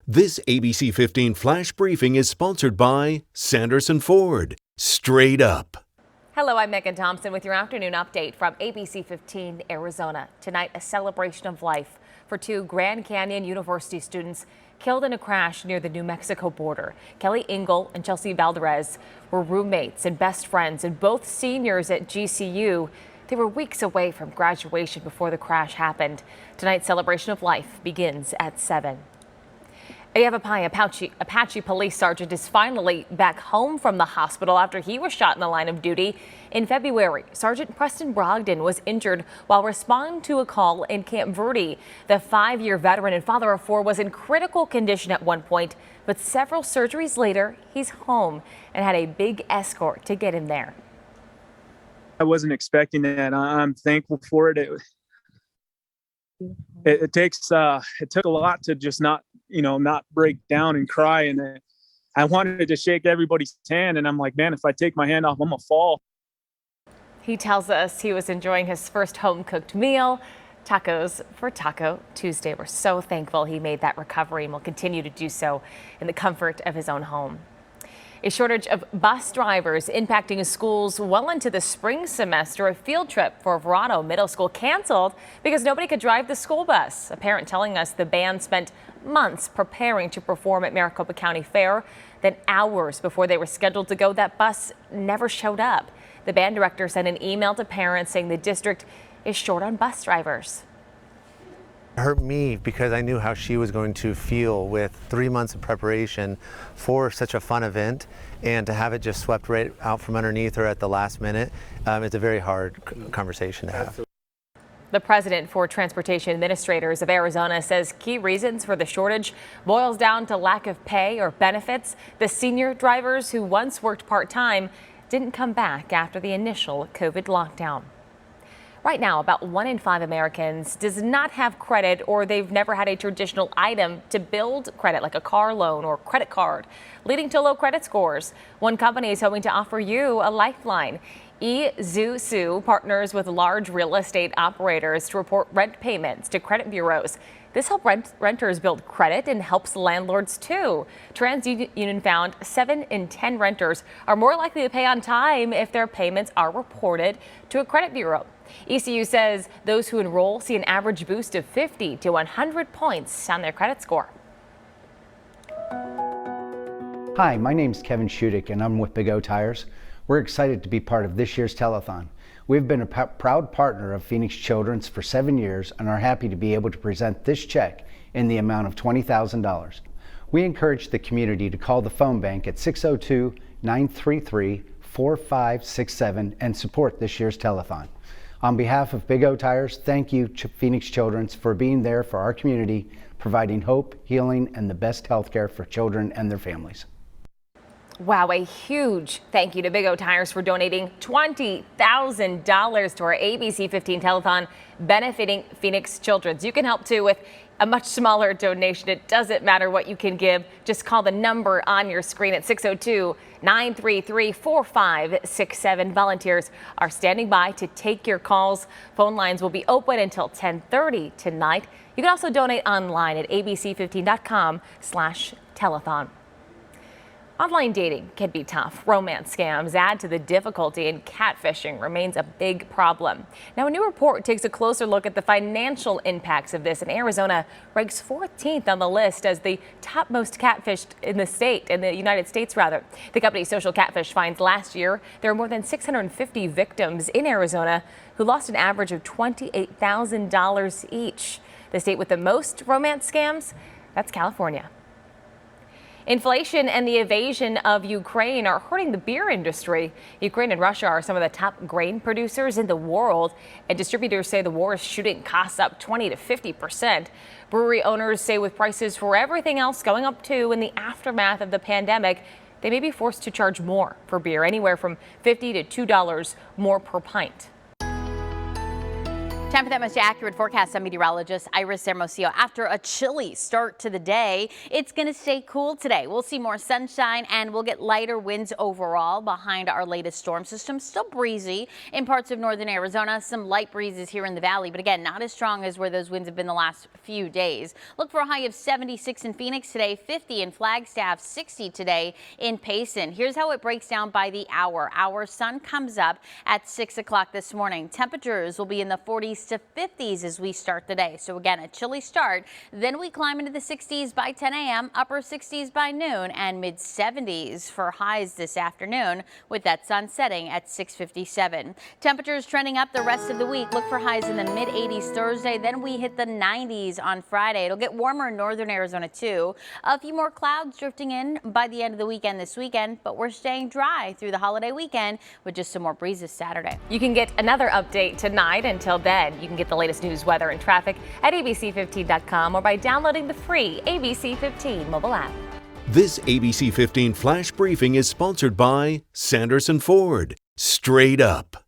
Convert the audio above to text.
This ABC 15 Flash Briefing is sponsored by Sanderson Ford. Straight up. Hello, I'm Megan Thompson with your afternoon update from ABC15 Arizona. Tonight, a celebration of life for two Grand Canyon University students killed in a crash near the New Mexico border. Kelly Engel and Chelsea Valdez were roommates and best friends and both seniors at GCU. They were weeks away from graduation before the crash happened. Tonight's celebration of life begins at 7. A Yavapai Apache police sergeant is finally back home from the hospital after he was shot in the line of duty. In February, Sergeant Preston Brogdon was injured while responding to a call in Camp Verde. The 5-year veteran and father of 4 was in critical condition at one point, but several surgeries later, he's home and had a big escort to get him there. I wasn't expecting that. I'm thankful for it. It took a lot to just not break down and cry. And I wanted to shake everybody's hand. And I'm like, man, if I take my hand off, I'm going to fall. He tells us he was enjoying his first home cooked meal, tacos for Taco Tuesday. We're so thankful he made that recovery and will continue to do so in the comfort of his own home. A shortage of bus drivers impacting schools well into the spring semester. A field trip for Verrado Middle School canceled because nobody could drive the school bus. A parent telling us the band spent months preparing to perform at Maricopa County Fair. Then hours before they were scheduled to go, that bus never showed up. The band director sent an email to parents saying the district is short on bus drivers. It hurt me because I knew how she was going to feel with 3 months of preparation for such a fun event, and to have it just swept right out from underneath her at the last minute. It's a very hard conversation to have. The president for Transportation Administrators of Arizona says key reasons for the shortage boils down to lack of pay or benefits. The senior drivers who once worked part-time didn't come back after the initial COVID lockdown. Right now, about 1 in 5 Americans does not have credit, or they've never had a traditional item to build credit, like a car loan or credit card, leading to low credit scores. One company is hoping to offer you a lifeline. eZoo partners with large real estate operators to report rent payments to credit bureaus. This helps renters build credit and helps landlords too. TransUnion found 7 in 10 renters are more likely to pay on time if their payments are reported to a credit bureau. ECU says those who enroll see an average boost of 50 to 100 points on their credit score. Hi, my name's Kevin Shudik and I'm with Big O Tires. We're excited to be part of this year's telethon. We've been a proud partner of Phoenix Children's for 7 years and are happy to be able to present this check in the amount of $20,000. We encourage the community to call the phone bank at 602-933-4567 and support this year's telethon. On behalf of Big O Tires, thank you, Phoenix Children's, for being there for our community, providing hope, healing, and the best health care for children and their families. Wow, a huge thank you to Big O Tires for donating $20,000 to our ABC 15 telethon benefiting Phoenix Children's. You can help too with a much smaller donation. It doesn't matter what you can give. Just call the number on your screen at 602-933-4567. Volunteers are standing by to take your calls. Phone lines will be open until 10:30 tonight. You can also donate online at abc15.com/telethon. Online dating can be tough. Romance scams add to the difficulty, and catfishing remains a big problem. Now, a new report takes a closer look at the financial impacts of this, and Arizona ranks 14th on the list as the top most catfished in the United States rather. The company Social Catfish finds last year there were more than 650 victims in Arizona who lost an average of $28,000 each. The state with the most romance scams, that's California. Inflation and the invasion of Ukraine are hurting the beer industry. Ukraine and Russia are some of the top grain producers in the world, and distributors say the war is shooting costs up 20 to 50%. Brewery owners say with prices for everything else going up too in the aftermath of the pandemic, they may be forced to charge more for beer, anywhere from $50 to $2 more per pint. Time for that most accurate forecast. I'm meteorologist Iris Hermosillo. After a chilly start to the day, it's going to stay cool today. We'll see more sunshine and we'll get lighter winds overall behind our latest storm system. Still breezy in parts of northern Arizona. Some light breezes here in the valley, but again, not as strong as where those winds have been the last few days. Look for a high of 76 in Phoenix today, 50 in Flagstaff, 60 today in Payson. Here's how it breaks down by the hour. Our sun comes up at 6 o'clock this morning. Temperatures will be in the 40s to 50s as we start the day. So again, a chilly start. Then we climb into the 60s by 10 a.m., upper 60s by noon, and mid 70s for highs this afternoon with that sun setting at 6:57. Temperatures trending up the rest of the week. Look for highs in the mid 80s Thursday. Then we hit the 90s on Friday. It'll get warmer in northern Arizona too. A few more clouds drifting in by the end of the weekend this weekend, but we're staying dry through the holiday weekend with just some more breezes Saturday. You can get another update tonight. Until then, you can get the latest news, weather, and traffic at ABC15.com or by downloading the free ABC15 mobile app. This ABC 15 Flash Briefing is sponsored by Sanderson Ford. Straight up.